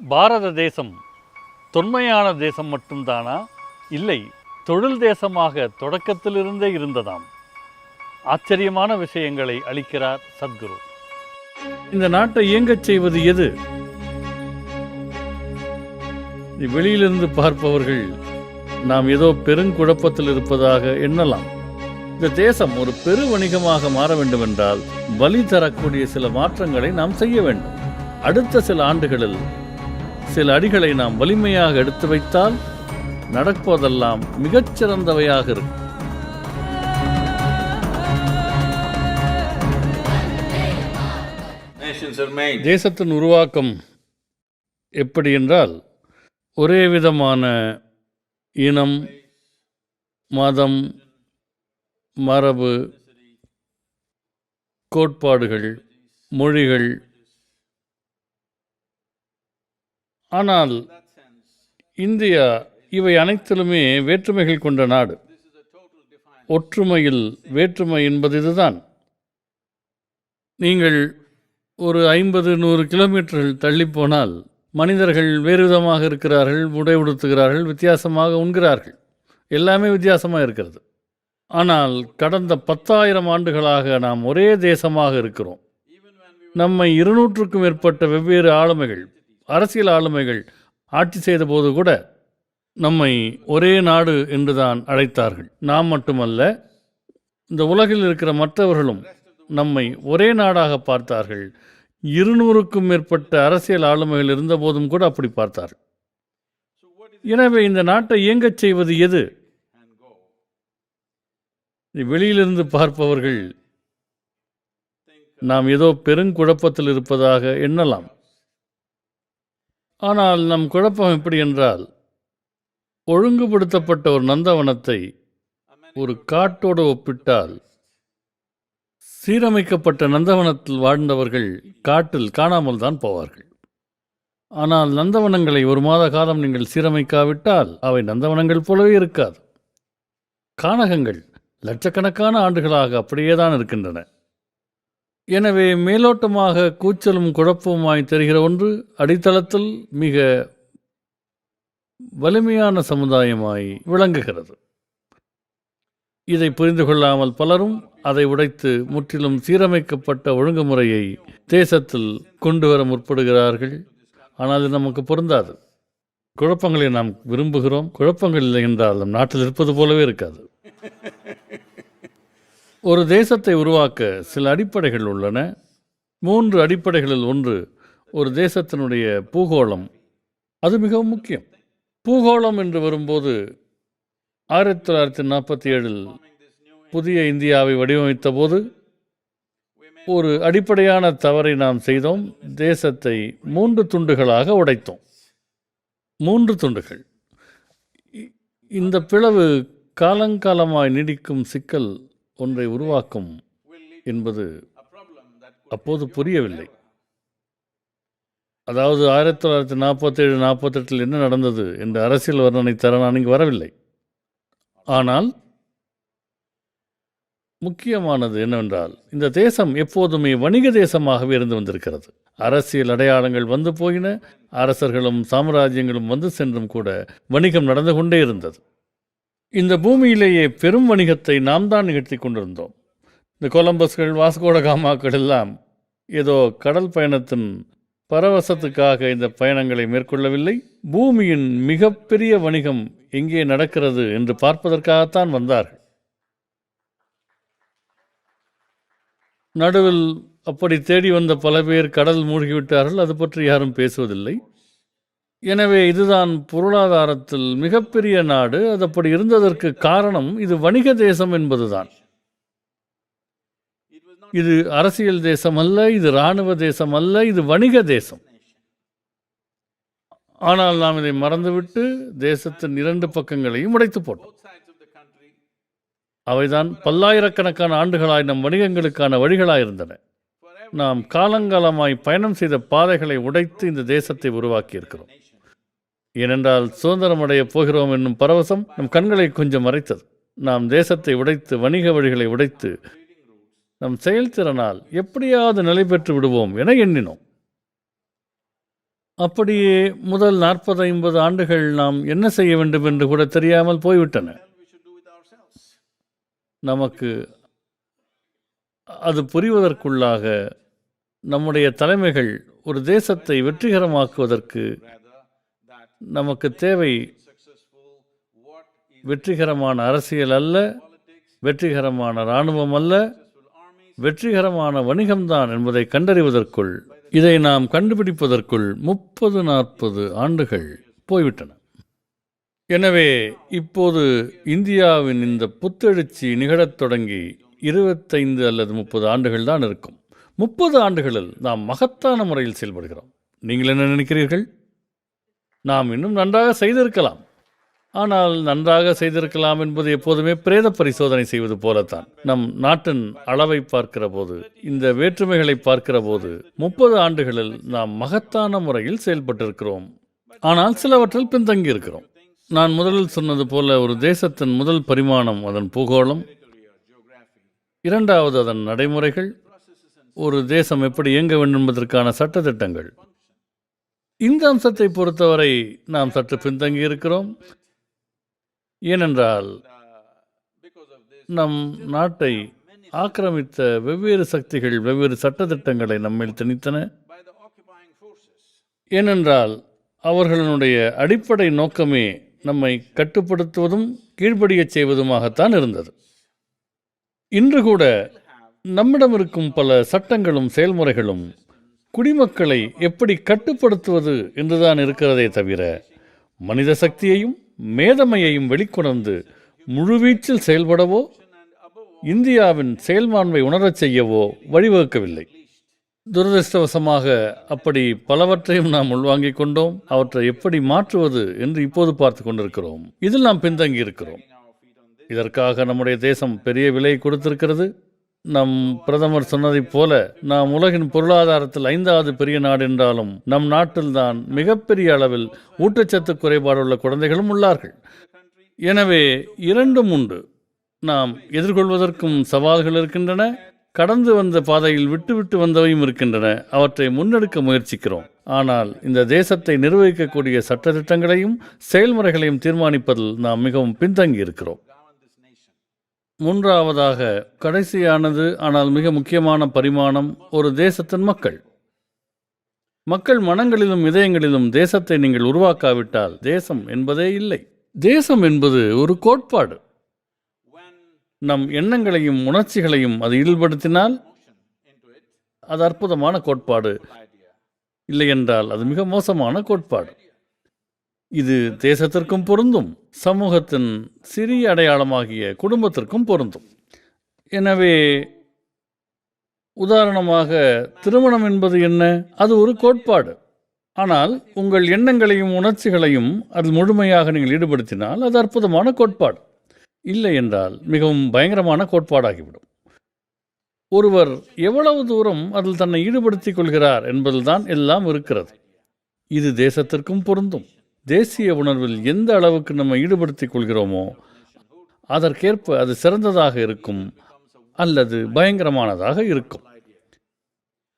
பாரத தேசம் தொன்மையான தேசம் மட்டும்தானா? இல்லை, தொழில் தேசமாக தொடக்கத்திலிருந்தே இருந்ததாம். ஆச்சரியமான விஷயங்களை அளிக்கிறார் சத்குரு. இந்த நாட்டை இயங்கச் செய்வது எது? வெளியிலிருந்து பார்ப்பவர்கள் நாம் ஏதோ பெருங்குழப்பத்தில் இருப்பதாக எண்ணலாம். இந்த தேசம் ஒரு பெரு வணிகமாக மாற வேண்டுமென்றால் வழி தரக்கூடிய சில மாற்றங்களை நாம் செய்ய வேண்டும். அடுத்த சில ஆண்டுகளில் சில அடிகளை நாம் வலிமையாக எடுத்து வைத்தால் நடப்பதெல்லாம் மிகச்சிறந்தவையாக இருக்கும். தேசத்தின் உருவாக்கம் எப்படி என்றால், ஒரே விதமான இனம், மதம், மரபு, கோட்பாடுகள், மொழிகள். ஆனால் இந்தியா இவை அனைத்திலுமே வேற்றுமைகள் கொண்ட நாடு. ஒற்றுமையில் வேற்றுமை என்பது இதுதான். நீங்கள் ஒரு 50-100 கிலோமீட்டர்கள் தள்ளி போனால் மனிதர்கள் வேறு விதமாக இருக்கிறார்கள், உடை உடுத்துகிறார்கள், வித்தியாசமாக உண்கிறார்கள், எல்லாமே வித்தியாசமாக இருக்கிறது. ஆனால் கடந்த 10,000 ஆண்டுகளாக நாம் ஒரே தேசமாக இருக்கிறோம். நம்மை 200க்கும் மேற்பட்ட வெவ்வேறு ஆளுமைகள், அரசியல் ஆளுமைகள் ஆட்சி செய்த போது கூட நம்மை ஒரே நாடு என்றுதான் அழைத்தார்கள். நாம் மட்டுமல்ல, இந்த உலகில் இருக்கிற மற்றவர்களும் நம்மை ஒரே நாடாக பார்த்தார்கள். 200க்கும் மேற்பட்ட அரசியல் ஆளுமைகள் இருந்த போதும் கூட அப்படி பார்த்தார்கள். எனவே இந்த நாட்டை இயங்கச் செய்வது எது? வெளியிலிருந்து பார்ப்பவர்கள் நாம் ஏதோ பெருங்குழப்பத்தில் இருப்பதாக எண்ணலாம். ஆனால் நம் குழப்பம் எப்படி என்றால், ஒழுங்குபடுத்தப்பட்ட ஒரு நந்தவனத்தை ஒரு காட்டோடு ஒப்பிட்டால், சீரமைக்கப்பட்ட நந்தவனத்தில் வாழ்ந்தவர்கள் காட்டில் காணாமல் தான் போவார்கள். ஆனால் நந்தவனங்களை 1 மாத காலம் நீங்கள் சீரமைக்காவிட்டால் அவை நந்தவனங்கள் போலவே இருக்காது. கானகங்கள் லட்சக்கணக்கான ஆண்டுகளாக அப்படியேதான் இருக்கின்றன. எனவே மேலோட்டமாக கூச்சலும் குழப்பமாய் தெரிகிற ஒன்று அடித்தளத்தில் மிக வலிமையான சமுதாயமாய் விளங்குகிறது. இதை புரிந்து கொள்ளாமல் பலரும் அதை உடைத்து முற்றிலும் சீரமைக்கப்பட்ட ஒழுங்குமுறையை தேசத்தில் கொண்டு வர முற்படுகிறார்கள். ஆனால் இது நமக்கு பொருந்தாது. குழப்பங்களை நாம் விரும்புகிறோம். குழப்பங்கள் இல்லை என்றால் நம் நாட்டில் இருப்பது போலவே இருக்காது. ஒரு தேசத்தை உருவாக்க சில அடிப்படைகள் உள்ளன. 3 அடிப்படைகளில் ஒன்று ஒரு தேசத்தினுடைய பூகோளம். அது மிகவும் முக்கியம். பூகோளம் என்று வரும்போது 1947 புதிய இந்தியாவை வடிவமைத்த போது ஒரு அடிப்படையான தவறை நாம் செய்தோம். தேசத்தை 3 துண்டுகளாக உடைத்தோம். 3 துண்டுகள். இந்த பிளவு காலங்காலமாய் நீடிக்கும் சிக்கல் ஒன்றை உருவாக்கும் என்பது அப்போது புரியவில்லை. அதாவது 1947-48 என்ன நடந்தது என்ற அரசியல் வர்ணனை தர நான் இங்கு வரவில்லை. ஆனால் முக்கியமானது என்னவென்றால், இந்த தேசம் எப்போதுமே வணிக தேசமாகவே இருந்து வந்திருக்கிறது. அரசியல் அடையாளங்கள் வந்து போயின. அரசர்களும் சாம்ராஜ்யங்களும் வந்து சென்றும் கூட வணிகம் நடந்து கொண்டே இருந்தது. இந்த பூமியிலேயே பெரும் வணிகத்தை நாம் தான் நிகழ்த்தி கொண்டிருந்தோம். இந்த கொலம்பஸ்கள், வாஸ்கோடகாமாக்கள் எல்லாம் ஏதோ கடல் பயணத்தின் பரவசத்துக்காக இந்த பயணங்களை மேற்கொள்ளவில்லை. பூமியின் மிகப்பெரிய வணிகம் எங்கே நடக்கிறது என்று பார்ப்பதற்காகத்தான் வந்தார்கள். நடுவில் அப்படி தேடி வந்த பல பேர் கடல் மூழ்கிவிட்டார்கள். அது பற்றி யாரும் பேசுவதில்லை. எனவே இதுதான் பொருளாதாரத்தில் மிகப்பெரிய நாடு. அது அப்படி இருந்ததற்கு காரணம் இது வணிக தேசம் என்பதுதான். இது அரசியல் தேசம் அல்ல, இது இராணுவ தேசம் அல்ல, இது வணிக தேசம். ஆனால் நாம் இதை மறந்துவிட்டு தேசத்தின் 2 பக்கங்களையும் உடைத்து போட்டோம். அவைதான் பல்லாயிரக்கணக்கான ஆண்டுகளாய் நம் வணிகங்களுக்கான வழிகளாயிருந்தன. நாம் காலங்காலமாய் பயணம் செய்த பாதைகளை உடைத்து இந்த தேசத்தை உருவாக்கி இருக்கிறோம். ஏனென்றால் சுதந்திரமடைய போகிறோம் என்னும் பரவசம் நம் கண்களை கொஞ்சம் மறைத்தது. நாம் தேசத்தை உடைத்து, வணிக வழிகளை உடைத்து, நம் செயல்திறனால் எப்படியாவது நிலை பெற்று விடுவோம் என எண்ணினோம். அப்படியே முதல் 40-50 ஆண்டுகள் நாம் என்ன செய்ய வேண்டும் என்று கூட தெரியாமல் போய்விட்டன. நமக்கு அது புரிவதற்குள்ளாக நம்முடைய தலைமைகள் ஒரு தேசத்தை வெற்றிகரமாக்குவதற்கு நமக்கு தேவை வெற்றிகரமான அரசியல் அல்ல, வெற்றிகரமான இராணுவம் அல்ல, வெற்றிகரமான வணிகம்தான் என்பதை கண்டறிவதற்குள், இதை நாம் கண்டுபிடிப்பதற்குள் 30-40 ஆண்டுகள் போய்விட்டன. எனவே இப்போது இந்தியாவின் இந்த புத்தெழுச்சி நிகழத் தொடங்கி 25 அல்லது 30 ஆண்டுகள் தான் இருக்கும். 30 ஆண்டுகளில் நாம் மகத்தான முறையில் செயல்படுகிறோம். நீங்கள் என்ன நினைக்கிறீர்கள்? நாம் இன்னும் நன்றாக செய்திருக்கலாம். ஆனால் நன்றாக செய்திருக்கலாம் என்பது எப்போதுமே பிரேத பரிசோதனை செய்வது போலத்தான். நம் நாட்டின் அளவை பார்க்கிற போது, இந்த வேற்றுமைகளை பார்க்கிற போது 30 ஆண்டுகளில் நாம் மகத்தான முறையில் செயல்பட்டிருக்கிறோம். ஆனால் சிலவற்றில் பின்தங்கி இருக்கிறோம். நான் முதலில் சொன்னது போல, ஒரு தேசத்தின் முதல் பரிமாணம் அதன் பூகோளம், இரண்டாவது அதன் நடைமுறைகள், ஒரு தேசம் எப்படி இயங்க வேண்டும் என்பதற்கான சட்டத்திட்டங்கள். இந்த அம்சத்தை பொறுத்தவரை நாம் சற்று பின்தங்கி இருக்கிறோம். ஏனென்றால் நம் நாட்டை ஆக்கிரமித்த வெவ்வேறு சக்திகள் வெவ்வேறு சட்டத்திட்டங்களை நம்மில் திணித்தன. ஏனென்றால் அவர்களுடைய அடிப்படை நோக்கமே நம்மை கட்டுப்படுத்துவதும் கீழ்ப்படியச் செய்வதுமாகத்தான் இருந்தது. இன்று கூட நம்மிடம் இருக்கும் பல சட்டங்களும் செயல்முறைகளும் குடிமக்களை எப்படி கட்டுப்படுத்துவது என்றுதான் இருக்கிறதே தவிர, மனித சக்தியையும் மேதமையையும் வெளிக்கொணர்ந்து முழுவீச்சில் செயல்படவோ இந்தியாவின் செயல்மாண்பை உணரச் செய்யவோ வழிவகுக்கவில்லை. துரதிருஷ்டவசமாக அப்படி பலவற்றையும் நாம் உள்வாங்கிக் கொண்டோம். அவற்றை எப்படி மாற்றுவது என்று இப்போது பார்த்து கொண்டிருக்கிறோம். இதில் நாம் பின்தங்கி இருக்கிறோம். இதற்காக நம்முடைய தேசம் பெரிய விலை கொடுத்திருக்கிறது. நம் பிரதமர் சொன்னதைப் போல, நாம் உலகின் பொருளாதாரத்தில் 5வது பெரிய நாடு என்றாலும் நம் நாட்டில்தான் மிகப்பெரிய அளவில் ஊட்டச்சத்து குறைபாடுள்ள குழந்தைகளும் உள்ளார்கள். எனவே இரண்டும் உண்டு. நாம் எதிர்கொள்வதற்கும் சவால்கள் இருக்கின்றன, கடந்து வந்த பாதையில் விட்டு வந்தவையும் இருக்கின்றன. அவற்றை முன்னெடுக்க முயற்சிக்கிறோம். ஆனால் இந்த தேசத்தை நிர்வகிக்கக்கூடிய சட்டத்திட்டங்களையும் செயல்முறைகளையும் தீர்மானிப்பதில் நாம் மிகவும் பின்தங்கி இருக்கிறோம். மூன்றாவதாக, கடைசியானது ஆனால் மிக முக்கியமான பரிமாணம், ஒரு தேசத்தின் மக்கள். மக்கள் மனங்களிலும் இதயங்களிலும் தேசத்தை நீங்கள் உருவாக்காவிட்டால் தேசம் என்பதே இல்லை. தேசம் என்பது ஒரு கோட்பாடு. நம் எண்ணங்களையும் உணர்ச்சிகளையும் அது ஈடுபடுத்தினால் அது அற்புதமான கோட்பாடு, இல்லை என்றால் அது மிக மோசமான கோட்பாடு. இது தேசத்திற்கும் பொருந்தும், சமூகத்தின் சிறிய அடையாளமாகிய குடும்பத்திற்கும் பொருந்தும். எனவே உதாரணமாக, திருமணம் என்பது என்ன? அது ஒரு கோட்பாடு. ஆனால் உங்கள் எண்ணங்களையும் உணர்ச்சிகளையும் அதில் முழுமையாக நீங்கள் ஈடுபடுத்தினால் அது அற்புதமான கோட்பாடு. இல்லை என்றால் மிகவும் பயங்கரமான கோட்பாடாகிவிடும். ஒருவர் எவ்வளவு தூரம் அதில் தன்னை ஈடுபடுத்திக் கொள்கிறார் என்பதில்தான் எல்லாம் இருக்கிறது. இது தேசத்திற்கும் பொருந்தும். தேசிய உணர்வில் எந்த அளவுக்கு நம்ம ஈடுபடுத்திக் கொள்கிறோமோ அதற்கேற்ப அது சிறந்ததாக இருக்கும் அல்லது பயங்கரமானதாக இருக்கும்.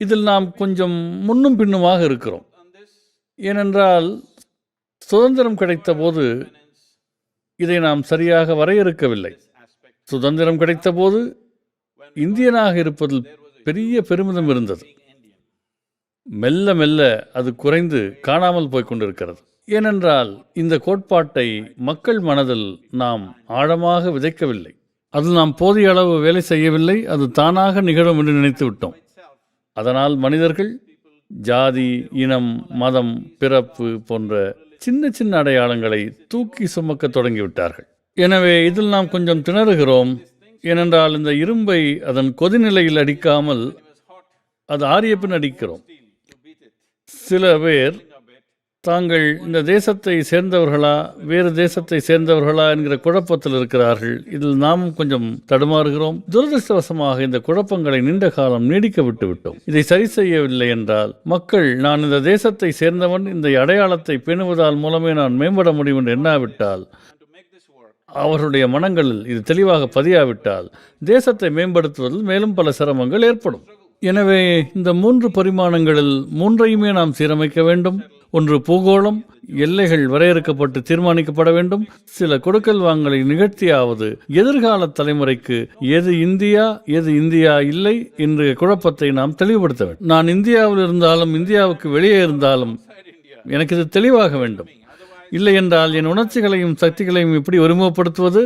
இதில் நாம் கொஞ்சம் முன்னும் பின்னுமாக இருக்கிறோம். ஏனென்றால் சுதந்திரம் கிடைத்த போது இதை நாம் சரியாக வரையறுக்கவில்லை. சுதந்திரம் கிடைத்த போது இந்தியனாக இருப்பதில் பெரிய பெருமிதம் இருந்தது. மெல்ல மெல்ல அது குறைந்து காணாமல் போய்கொண்டிருக்கிறது. ஏனென்றால் இந்த கோட்பாட்டை மக்கள் மனதில் நாம் ஆழமாக விதைக்கவில்லை. அதில் நாம் போதிய அளவு வேலை செய்யவில்லை. அது தானாக நிகழும் என்று நினைத்து விட்டோம். அதனால் மனிதர்கள் ஜாதி, இனம், மதம், பிறப்பு போன்ற சின்ன சின்ன அடையாளங்களை தூக்கி சுமக்க தொடங்கிவிட்டார்கள். எனவே இதில் நாம் கொஞ்சம் திணறுகிறோம். ஏனென்றால் இந்த இரும்பை அதன் கொதிநிலையில் அடிக்காமல் அது ஆறிய பின் அடிக்கிறோம். சில பேர் தாங்கள் இந்த தேசத்தை சேர்ந்தவர்களா வேறு தேசத்தை சேர்ந்தவர்களா என்கிற குழப்பத்தில் இருக்கிறார்கள். இதில் நாம் கொஞ்சம் தடுமாறுகிறோம். துரதிருஷ்டவசமாக இந்த குழப்பங்களை நீண்ட காலம் நீடிக்க விட்டு விட்டோம். இதை சரி செய்யவில்லை என்றால் மக்கள், நான் இந்த தேசத்தை சேர்ந்தவன், இந்த அடையாளத்தை பேணுவதால் மூலமே நான் மேம்பட முடியும் என்று எண்ணாவிட்டால், அவர்களுடைய மனங்களில் இது தெளிவாக பதியாவிட்டால் தேசத்தை மேம்படுத்துவதில் மேலும் பல சிரமங்கள் ஏற்படும். எனவே இந்த 3 பரிமாணங்களில் 3ஐயுமே நாம் சீரமைக்க வேண்டும். ஒன்று பூகோளம், எல்லைகள் வரையறுக்கப்பட்டு தீர்மானிக்கப்பட வேண்டும். சில கொடுக்கல் வாங்கலை நிகழ்த்தியாவது எதிர்கால தலைமுறைக்கு எது இந்தியா எது இந்தியா இல்லை என்ற குழப்பத்தை நாம் தெளிவுபடுத்த வேண்டும். நான் இந்தியாவில் இருந்தாலும் இந்தியாவுக்கு வெளியே இருந்தாலும் எனக்கு இது தெளிவாக வேண்டும். இல்லை என்றால் என் உணர்ச்சிகளையும் சக்திகளையும் எப்படி ஒருமுகப்படுத்துவது,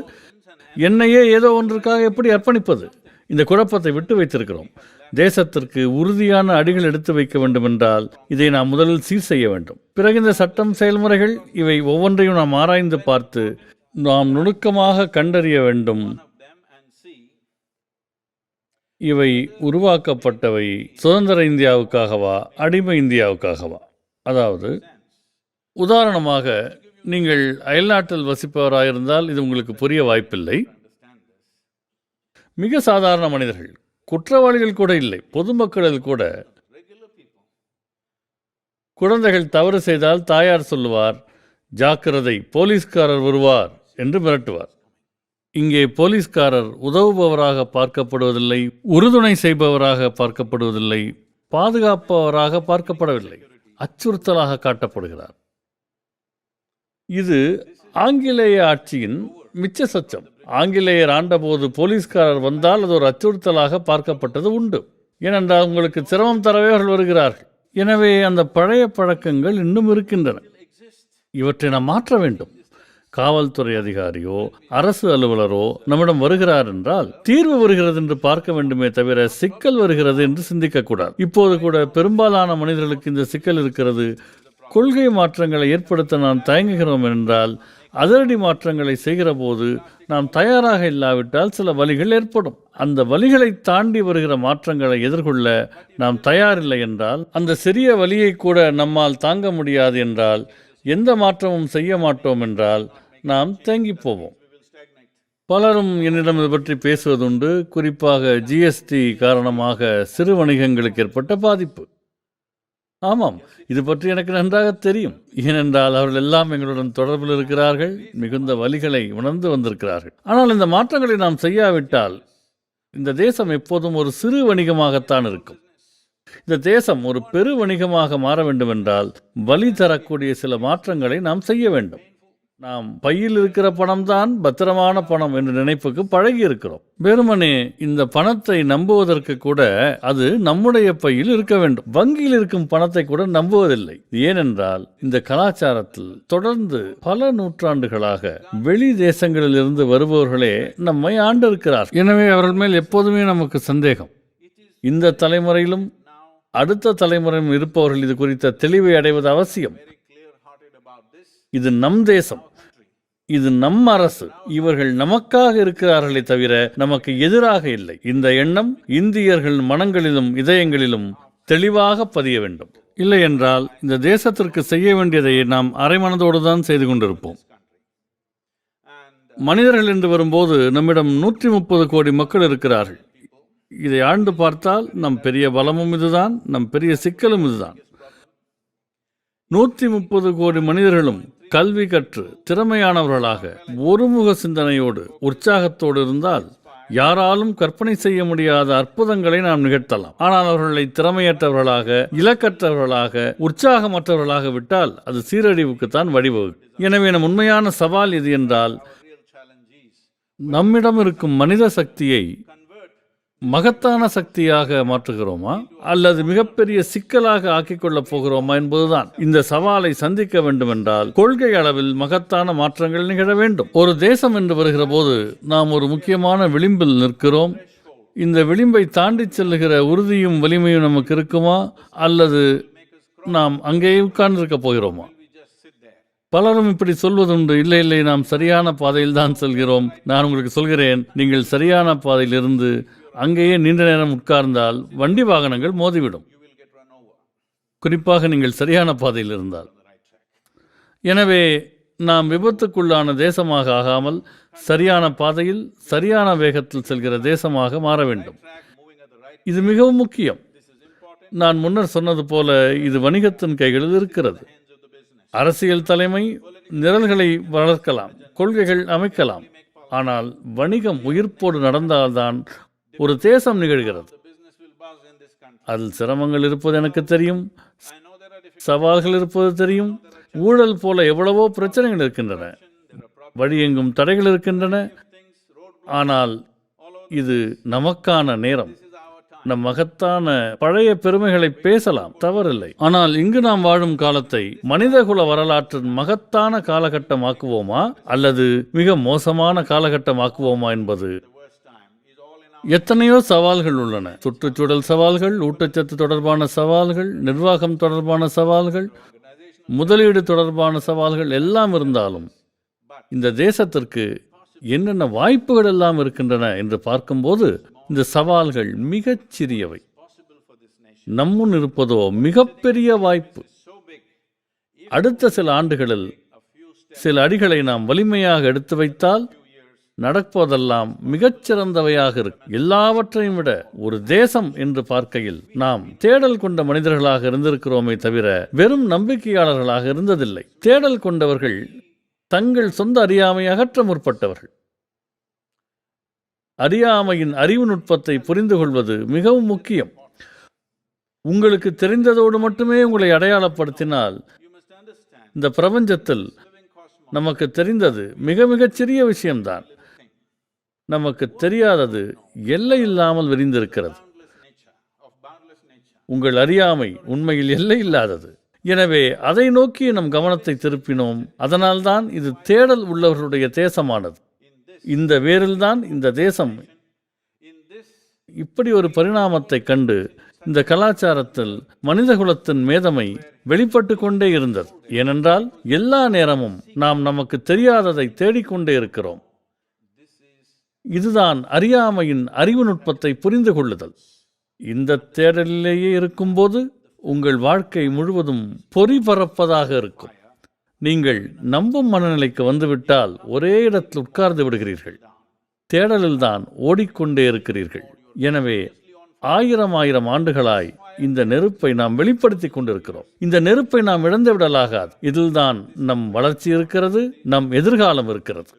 என்னையே ஏதோ ஒன்றுக்காக எப்படி அர்ப்பணிப்பது? இந்த குழப்பத்தை விட்டு வைத்திருக்கிறோம். தேசத்திற்கு உறுதியான அடிகள் எடுத்து வைக்க வேண்டும் என்றால் இதை நாம் முதலில் சீர் செய்ய வேண்டும். பிறகு இந்த சட்டம், செயல்முறைகள் இவை ஒவ்வொன்றையும் நாம் ஆராய்ந்து பார்த்து நாம் நுணுக்கமாக கண்டறிய வேண்டும். இவை உருவாக்கப்பட்டவை சுதந்திர இந்தியாவுக்காகவா, அடிமை இந்தியாவுக்காகவா? அதாவது உதாரணமாக, நீங்கள் அயல்நாட்டில் வசிப்பவராயிருந்தால் இது உங்களுக்கு புரிய வாய்ப்பில்லை. மிக சாதாரண மனிதர்கள், குற்றவாளிகள் கூட இல்லை, பொதுமக்களில் கூட குழந்தைகள் தவறு செய்தால் தாயார் சொல்லுவார், ஜாக்கிரதை, போலீஸ்காரர் வருவார் என்று மிரட்டுவார். இங்கே போலீஸ்காரர் உதவுபவராக பார்க்கப்படுவதில்லை, உறுதுணை செய்பவராக பார்க்கப்படுவதில்லை, பாதுகாப்பவராக பார்க்கப்படவில்லை, அச்சுறுத்தலாக காட்டப்படுகிறார். இது ஆங்கிலேய ஆட்சியின் மிச்ச சொச்சம். ஆங்கிலேயர் ஆண்டபோது போலீஸ்காரர் வந்தால் அது ஒரு அச்சுறுத்தலாக பார்க்கப்பட்டது உண்டு. ஏனென்றால் உங்களுக்கு சிரமம் தரவே அவர்கள் வருகிறார்கள். எனவே அந்த பழைய பழக்கங்கள் இன்னும் இருக்கின்றன. இவற்றை நாம் மாற்ற வேண்டும். காவல்துறை அதிகாரியோ அரசு அலுவலரோ நம்மிடம் வருகிறார் என்றால் தீர்வு வருகிறது என்று பார்க்க வேண்டுமே தவிர சிக்கல் வருகிறது என்று சிந்திக்கக்கூடாது. இப்போது கூட பெரும்பாலான மனிதர்களுக்கு இந்த சிக்கல் இருக்கிறது. கொள்கை மாற்றங்களை ஏற்படுத்த நாம் தயங்குகிறோம் என்றால் அதிரடி மாற்றங்களை செய்கிற போது நாம் தயாராக இல்லாவிட்டால் சில வலிகள் ஏற்படும். அந்த வலிகளை தாண்டி வருகிற மாற்றங்களை எதிர்கொள்ள நாம் தயாரில்லை என்றால், அந்த சிறிய வலியை கூட நம்மால் தாங்க முடியாது என்றால், எந்த மாற்றமும் செய்ய மாட்டோம் என்றால் நாம் தேங்கி போவோம். பலரும் என்னிடம் இது பற்றி பேசுவதுண்டு. குறிப்பாக ஜிஎஸ்டி காரணமாக சிறு வணிகங்களுக்கு ஏற்பட்ட பாதிப்பு. ஆமாம், இது பற்றி எனக்கு நன்றாக தெரியும். ஏனென்றால் அவர்கள் எல்லாம் எங்களுடன் தொடர்பில் இருக்கிறார்கள், மிகுந்த வலிகளை உணர்ந்து வந்திருக்கிறார்கள். ஆனால் இந்த மாற்றங்களை நாம் செய்யாவிட்டால் இந்த தேசம் எப்போதும் ஒரு சிறு வணிகமாகத்தான் இருக்கும். இந்த தேசம் ஒரு பெரு வணிகமாக மாற வேண்டும் என்றால் வலி தரக்கூடிய சில மாற்றங்களை நாம் செய்ய வேண்டும். நாம் பையில் இருக்கிற பணம் தான் பத்திரமான பணம் என்ற நினைப்புக்கு பழகி இருக்கிறோம். வெறுமனே இந்த பணத்தை நம்புவதற்கு கூட அது நம்முடைய பையில் இருக்க வேண்டும். வங்கியில் இருக்கும் பணத்தை கூட நம்புவதில்லை. ஏனென்றால் இந்த கலாச்சாரத்தில் தொடர்ந்து பல நூற்றாண்டுகளாக வெளி தேசங்களில் இருந்து வருபவர்களே நம்மை ஆண்டிருக்கிறார். எனவே அவர்கள் மேல் எப்போதுமே நமக்கு சந்தேகம். இந்த தலைமுறையிலும் அடுத்த தலைமுறையும் இருப்பவர்கள் இது குறித்த தெளிவை அடைவது அவசியம். இது நம் தேசம், இது நம் அரசு. இவர்கள் நமக்காக இருக்கிறார்களே தவிர நமக்கு எதிராக இல்லை. இந்த எண்ணம் இந்தியர்கள் மனங்களிலும் இதயங்களிலும் தெளிவாக பதிய வேண்டும். இல்லை என்றால் இந்த தேசத்திற்கு செய்ய வேண்டியதை நாம் அரைமனதோடு தான் செய்து கொண்டிருப்போம். மனிதர்கள் என்று வரும்போது நம்மிடம் 130 கோடி மக்கள் இருக்கிறார்கள். இதை ஆழ்ந்து பார்த்தால் நம் பெரிய பலமும் இதுதான், நம் பெரிய சிக்கலும் இதுதான். 130 கோடி மனிதர்களும் கல்வி கற்று திறமையானவர்களாக ஒருமுக சிந்தனையோடு உற்சாகத்தோடு இருந்தால் யாராலும் கற்பனை செய்ய முடியாத அற்புதங்களை நாம் நிகழ்த்தலாம். ஆனால் அவர்களை திறமையற்றவர்களாக, இலக்கற்றவர்களாக, உற்சாகமற்றவர்களாக விட்டால் அது சீரழிவுக்குத்தான் வழிவகுக்கும். எனவே நம் உண்மையான சவால் எது என்றால், நம்மிடம் இருக்கும் மனித சக்தியை மகத்தான சக்தியாக மாற்றுகிறோமா அல்லது மிகப்பெரிய சிக்கலாக ஆக்கிக் கொள்ளப் போகிறோமா என்பதுதான். இந்த சவாலை சந்திக்க வேண்டும் என்றால் கொள்கை அளவில் மகத்தான மாற்றங்கள் நிகழ வேண்டும். ஒரு தேசம் என்று வருகிற போது நாம் ஒரு முக்கியமான விளிம்பில் நிற்கிறோம். இந்த விளிம்பை தாண்டி செல்லுகிற உறுதியும் வலிமையும் நமக்கு இருக்குமா அல்லது நாம் அங்கேயே உட்கார்ந்திருக்க போகிறோமா? பலரும் இப்படி சொல்வதுண்டு, இல்லை இல்லை, நாம் சரியான பாதையில் தான் செல்கிறோம். நான் உங்களுக்கு சொல்கிறேன், நீங்கள் சரியான பாதையில் இருந்து அங்கேயே நீண்ட நேரம் உட்கார்ந்தால் வண்டி வாகனங்கள் மோதிவிடும், குறிப்பாக நீங்கள் சரியான பாதையில் இருந்தால். எனவே நாம் விபத்துக்குள்ளான தேசமாக ஆகாமல் சரியான பாதையில் சரியான வேகத்தில் செல்கிற தேசமாக மாற வேண்டும். இது மிகவும் முக்கியம். நான் முன்னர் சொன்னது போல இது வணிகத்தின் கைகளில் இருக்கிறது. அரசியல் தலைமை நிரல்களை வளர்க்கலாம், கொள்கைகள் அமைக்கலாம். ஆனால் வணிகம் உயிர்ப்போடு நடந்தால்தான் ஒரு தேசம் நிகழ்கிறது. அதில் சிரமங்கள் இருப்பது எனக்கு தெரியும். சவால்கள் இருப்பது தெரியும். ஊழல் போல எவ்வளவோ பிரச்சனைகள் இருக்கின்றன, வழியெங்கும் தடைகள் இருக்கின்றன. ஆனால் இது நமக்கான நேரம். நம் மகத்தான பழைய பெருமைகளை பேசலாம், தவறில்லை. ஆனால் இங்கு நாம் வாழும் காலத்தை மனிதகுல வரலாற்றின் மகத்தான காலகட்டமாக்குவோமா அல்லது மிக மோசமான காலகட்டமாக்குவோமா என்பது. எத்தனையோ சவால்கள் உள்ளன. சுற்றுச்சூழல் சவால்கள், ஊட்டச்சத்து தொடர்பான சவால்கள், நிர்வாகம் தொடர்பான சவால்கள், முதலீடு தொடர்பான சவால்கள் எல்லாம் இருந்தாலும் இந்த தேசத்திற்கு என்னென்ன வாய்ப்புகள் எல்லாம் இருக்கின்றன என்று பார்க்கும்போது இந்த சவால்கள் மிகச் சிறியவை. நம்முன் இருப்பதோ மிகப்பெரிய வாய்ப்பு. அடுத்த சில ஆண்டுகளில் சில அடிகளை நாம் வலிமையாக எடுத்து வைத்தால் நடப்பதெல்லாம் மிகச்சிறந்தவையாக இருக்கும். எல்லாவற்றையும் விட ஒரு தேசம் என்று பார்க்கையில் நாம் தேடல் கொண்ட மனிதர்களாக இருந்திருக்கிறோமே தவிர வெறும் நம்பிக்கையாளர்களாக இருந்ததில்லை. தேடல் கொண்டவர்கள் தங்கள் சொந்த அறியாமையை அகற்ற முற்பட்டவர்கள். அறியாமையின் அறிவு நுட்பத்தை புரிந்து கொள்வது மிகவும் முக்கியம். உங்களுக்கு தெரிந்ததோடு மட்டுமே உங்களை அடையாளப்படுத்தினால் இந்த பிரபஞ்சத்தில் நமக்கு தெரிந்தது மிக மிகச் சிறிய விஷயம்தான். நமக்கு தெரியாதது எல்லை இல்லாமல் விரிந்திருக்கிறது. உங்கள் அறியாமை உண்மையில் எல்லை இல்லாதது. எனவே அதை நோக்கி நம் கவனத்தை திருப்பினோம். அதனால்தான் இது தேடல் உள்ளவர்களுடைய தேசமானது. இந்த வேரில்தான் இந்த தேசம் இப்படி ஒரு பரிணாமத்தை கண்டு இந்த கலாச்சாரத்தில் மனிதகுலத்தின் மேதமை வெளிப்பட்டு கொண்டே இருந்தது. ஏனென்றால் எல்லா நேரமும் நாம் நமக்கு தெரியாததை தேடிக்கொண்டே இருக்கிறோம். இதுதான் அறியாமையின் அறிவு நுட்பத்தை புரிந்து கொள்ளுதல். இந்த தேடலிலேயே இருக்கும்போது உங்கள் வாழ்க்கை முழுவதும் பொறி பறப்பதாக இருக்கும். நீங்கள் நம்பும் மனநிலைக்கு வந்துவிட்டால் ஒரே இடத்தில் உட்கார்ந்து விடுகிறீர்கள். தேடலில்தான் ஓடிக்கொண்டே இருக்கிறீர்கள். எனவே ஆயிரம் ஆண்டுகளாய் இந்த நெருப்பை நாம் வெளிப்படுத்தி கொண்டிருக்கிறோம். இந்த நெருப்பை நாம் இழந்து விடலாகாது. இதில்தான் நம் வளர்ச்சி இருக்கிறது, நம் எதிர்காலம் இருக்கிறது.